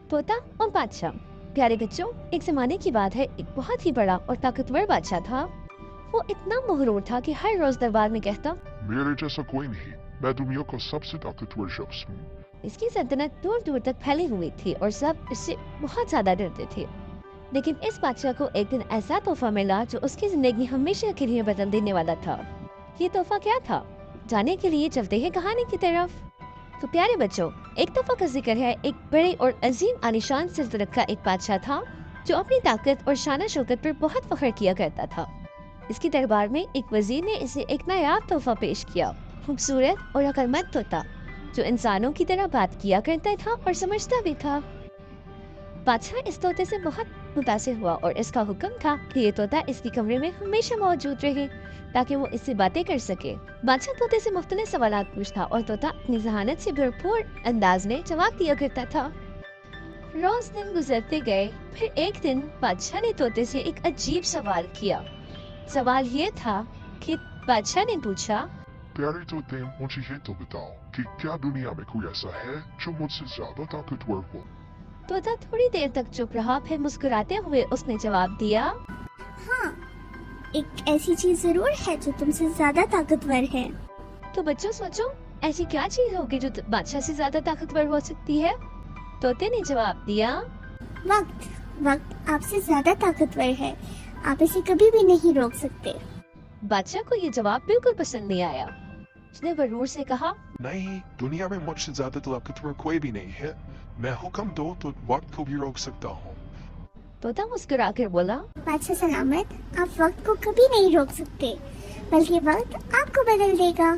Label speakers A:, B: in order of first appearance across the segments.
A: तोता और बादशाह। प्यारे बच्चों, एक जमाने की बात है, एक बहुत ही बड़ा और ताकतवर बादशाह था। वो इतना मगरूर था कि हर रोज दरबार में कहता,
B: मेरे जैसा कोई नहीं, मैं दुनिया का सबसे ताकतवर शख्स हूँ।
A: इसकी सल्तनत दूर दूर तक फैली हुई थी और सब इससे बहुत ज्यादा डरते थे। लेकिन इस बादशाह को एक दिन ऐसा तोहफा मिला जो उसकी जिंदगी हमेशा के लिए बदल देने वाला था। ये तोहफा क्या था, जाने के लिए चलते हैं कहानी की तरफ। तो प्यारे बच्चों, एक तोहफा का जिक्र है। एक बड़े और अजीम आलिशान सल्तनत का एक बादशाह था जो अपनी ताकत और शान शौकत पर बहुत फख्र किया करता था। इसकी दरबार में एक वजीर ने इसे एक नायाब तोहफा पेश किया, खूबसूरत और अक्लमंद तोता जो इंसानों की तरह बात किया करता था और समझता भी था। बादशाह इस तोते से बहुत मुतासिर हुआ और इसका हुक्म था कि ये तोता इसके कमरे में हमेशा मौजूद रहे ताकि वो इससे बातें कर सके। बादशाह तोते से मुख्तलिफ सवालात पूछता और तोता अपनी जहानत से भरपूर अंदाज में जवाब दिया करता था। रोज दिन गुजरते गए, फिर एक दिन बादशाह ने तोते से एक अजीब सवाल किया। सवाल ये था कि बादशाह ने पूछा,
B: प्यारे तोते, मुझे ये तो बताओ कि क्या दुनिया में कोई ऐसा है जो मुझसे ज्यादा ताकतवर हो?
A: तोता थोड़ी देर तक चुप रहा, फिर मुस्कुराते हुए उसने जवाब दिया,
C: हाँ, एक ऐसी चीज जरूर है जो तुमसे ज्यादा ताकतवर है।
A: तो बच्चों सोचो, ऐसी क्या चीज होगी जो बादशाह से ज्यादा ताकतवर हो सकती है? तोते ने जवाब दिया,
C: वक्त। वक्त आपसे ज्यादा ताकतवर है, आप इसे कभी भी नहीं रोक सकते।
A: बादशाह को ये जवाब बिल्कुल पसंद नहीं आया। उसने गरूर से कहा,
D: नहीं, दुनिया में मुझसे ज्यादा ताकतवर कोई भी नहीं है। मैं हुक्म दो तो वक्त को भी रोक सकता हूँ।
A: तोता मुस्कुरा कर बोला,
C: बादशाह सलामत, आप वक्त को कभी नहीं रोक सकते, बल्कि वक्त आपको बदल देगा।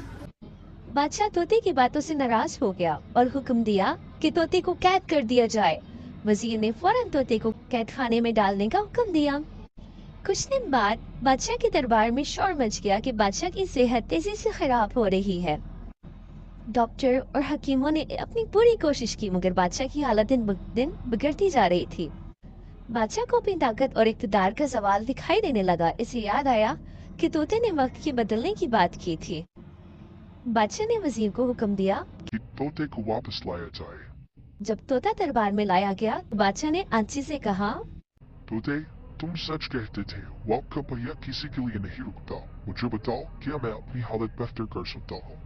A: बादशाह तोते की बातों से नाराज हो गया और हुक्म दिया कि तोते को कैद कर दिया जाए। वजीर ने फौरन तोते को कैद खाने में डालने का हुक्म दिया। कुछ दिन बाद बादशाह के दरबार में शोर मच गया कि बादशाह की सेहत तेजी से खराब हो रही है। डॉक्टर और हकीमों ने अपनी पूरी कोशिश की, मगर बादशाह की हालत दिन ब दिन बिगड़ती जा रही थी। बादशाह को अपनी ताकत और इक़्तिदार का सवाल दिखाई देने लगा। इसे याद आया कि तोते ने वक्त के बदलने की बात की थी। बादशाह ने वजीर को हुक्म दिया
B: कि तोते को वापस लाया जाए।
A: जब तोता दरबार में लाया गया तो बादशाह ने आंची से कहा,
B: तोते, तुम सच कहते थे, वक्त का पहिया किसी के लिए नहीं रुकता। मुझे बताओ, क्या मैं अपनी हालत बेहतर कर सकता हूँ?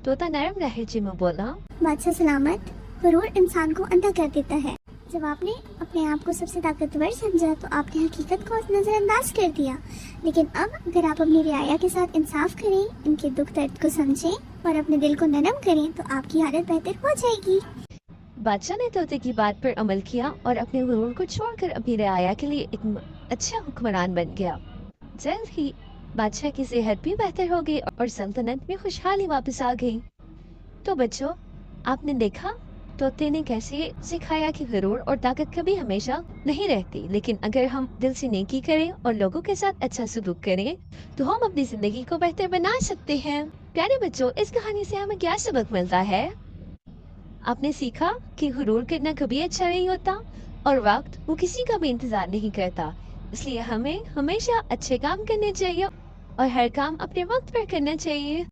A: तोता नरम लहजे में बोला,
C: बादशाह सलामत, गुरूर इंसान को अंधा कर देता है। जब आपने अपने आप को सबसे ताकतवर समझा तो आपने हकीकत को नजरअंदाज कर दिया। लेकिन अब अगर आप अपनी रियाया के साथ इंसाफ करें, इनके दुख दर्द को समझें और अपने दिल को नरम करें तो आपकी हालत बेहतर हो जाएगी।
A: बादशाह ने तोते की बात पर अमल किया और अपने गुरूर को छोड़कर अपनी रियाया के लिए एक अच्छा हुक्मरान बन गया। जल्द ही बादशाह की सेहत भी बेहतर हो गई और सल्तनत में खुशहाली वापस आ गई। तो बच्चों, आपने देखा तोते ने कैसे सिखाया कि गुरूर और ताकत कभी हमेशा नहीं रहती, लेकिन अगर हम दिल से नेकी करें और लोगों के साथ अच्छा सलूक करें तो हम अपनी जिंदगी को बेहतर बना सकते हैं। प्यारे बच्चों, इस कहानी से हमें क्या सबक मिलता है? आपने सीखा कि गुरूर करना कभी अच्छा नहीं होता और वक्त वो किसी का भी इंतजार नहीं करता। इसलिए हमें हमेशा अच्छे काम करने चाहिए और हर काम अपने वक्त पर करना चाहिए।